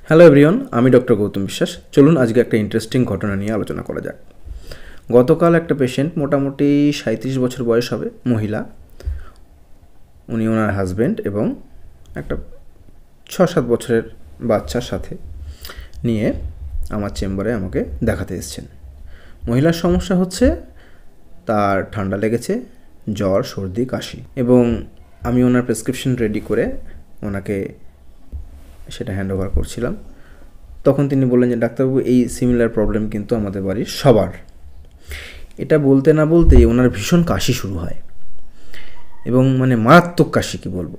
Hello everyone, আমি doctor Gautam বিশ্বাস। চলুন আজকে একটা ইন্টারেস্টিং ঘটনা নিয়ে আলোচনা করা যাক। গতকাল একটা পেশেন্ট, মোটামুটি 37 বছর বয়স হবে, মহিলা। উনি ওনার হাজব্যান্ড এবং একটা 6-7 বছরের বাচ্চার সাথে নিয়ে আমার চেম্বারে আমাকে দেখাতে এসেছেন। মহিলার সমস্যা হচ্ছে তার ঠান্ডা লেগেছে, জ্বর, সর্দি, কাশি, এবং আমি ওনার প্রেসক্রিপশন রেডি করে ওনাকে সেটা হ্যান্ড ওভার করছিলাম। তখন তিনি বললেন যে ডাক্তারবাবু, এই সিমিলার প্রবলেম কিন্তু আমাদের বাড়ির সবার। এটা বলতে না বলতেই ওনার ভীষণ কাশি শুরু হয়, এবং মানে মারাত্মক কাশি, কি বলবো।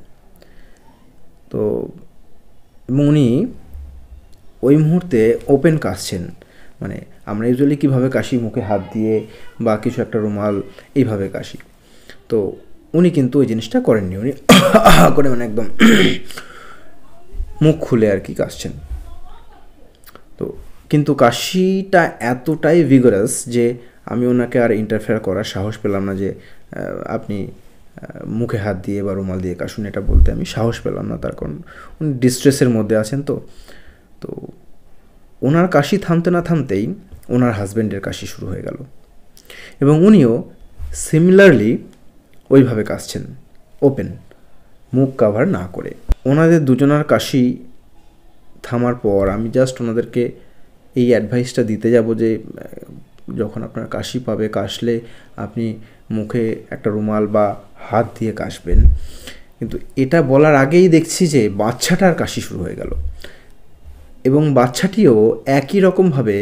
তো এবং উনি ওই মুহূর্তে ওপেন কাশছেন। মানে আমরা ইউজুয়ালি কীভাবে কাশি, মুখে হাত দিয়ে বা কিছু একটা রুমাল এইভাবে কাশি। তো উনি কিন্তু ওই জিনিসটা করেননি। উনি করে মানে একদম মুখ খুলে আর কি কাশছেন। তো কিন্তু কাশিটা এতটাই ভিগারাস যে আমি ওনাকে আর ইন্টারফেয়ার করার সাহস পেলাম না, যে আপনি মুখে হাত দিয়ে বা রুমাল দিয়ে কাশুন, এটা বলতে আমি সাহস পেলাম না। তার কারণ উনি ডিস্ট্রেসের মধ্যে আছেন। তো ওনার কাশি থামতে না থামতেই ওনার হাজব্যান্ডের কাশি শুরু হয়ে গেল, এবং উনিও সিমিলারলি ওইভাবে কাশছেন, ওপেন, মুখ কাভার না করে। ওনাদের দুজনার কাশি থামার পর আমি জাস্ট ওনাদেরকে এই অ্যাডভাইসটা দিতে যাব যে যখন আপনার কাশি পাবে, কাশলে আপনি মুখে একটা রুমাল বা হাত দিয়ে কাশবেন। কিন্তু এটা বলার আগেই দেখছি যে বাচ্চাটার কাশি শুরু হয়ে গেল, এবং বাচ্চাটিও একই রকমভাবে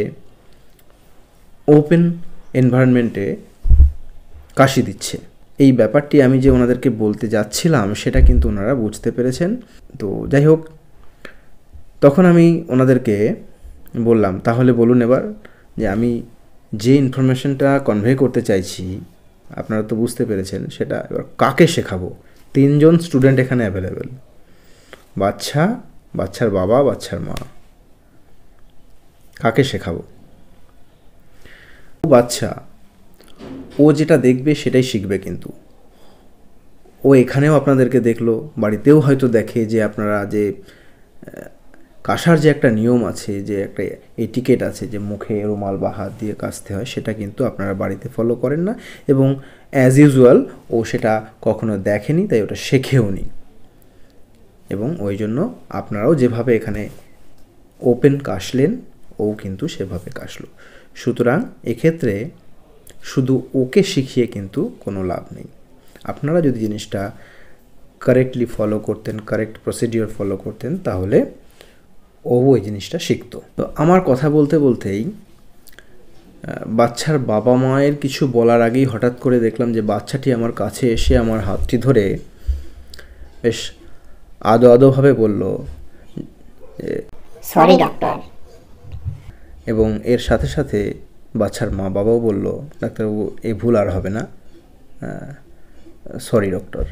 ওপেন এনভায়রনমেন্টে কাশি দিচ্ছে। এই ব্যাপারটি আমি যে ওনাদেরকে বলতে যাচ্ছিলাম সেটা কিন্তু ওনারা বুঝতে পেরেছেন। তো যাই হোক, তখন আমি ওনাদেরকে বললাম, তাহলে বলুন এবার যে আমি যে ইনফরমেশনটা কনভে করতে চাইছি, আপনারা তো বুঝতে পেরেছেন, সেটা এবার কাকে শেখাবো। 3 জন স্টুডেন্ট এখানে অ্যাভেলেবেল, বাচ্চা, বাচ্চার বাবা, বাচ্চার মা। কাকে শেখাবো? বাচ্চা ও যেটা দেখবে সেটাই শিখবে। কিন্তু ও এখানেও আপনাদেরকে দেখলো, বাড়িতেও হয়তো দেখে যে আপনারা যে কাশার যে একটা নিয়ম আছে, যে একটা এটিকেট আছে, যে মুখে রুমাল বা হাত দিয়ে কাশতে হয়, সেটা কিন্তু আপনারা বাড়িতে ফলো করেন না, এবং অ্যাজ ইউজুয়াল ও সেটা কখনো দেখেনি, তাই ওটা শেখেও নি। এবং ওই জন্য আপনারাও যেভাবে এখানে ওপেন কাশলেন, ও কিন্তু সেভাবে কাশলো। সুতরাং এক্ষেত্রে শুধু ওকে শিখিয়ে কিন্তু কোনো লাভ নেই। আপনারা যদি জিনিসটা কারেক্টলি ফলো করতেন, কারেক্ট প্রসিডিওর ফলো করতেন, তাহলে ও ওই জিনিসটা শিখতো। তো আমার কথা বলতে বলতেই বাচ্চার বাবা মায়ের কিছু বলার আগেই হঠাৎ করে দেখলাম যে বাচ্চাটি আমার কাছে এসে আমার হাতটি ধরে বেশ আদো আদোভাবে বলল যে সরি ডক্টর। এবং এর সাথে সাথে বাচ্চার মা বাবাও বলল, ডাক্তারবাবু, এই ভুল আর হবে না, সরি ডক্টর।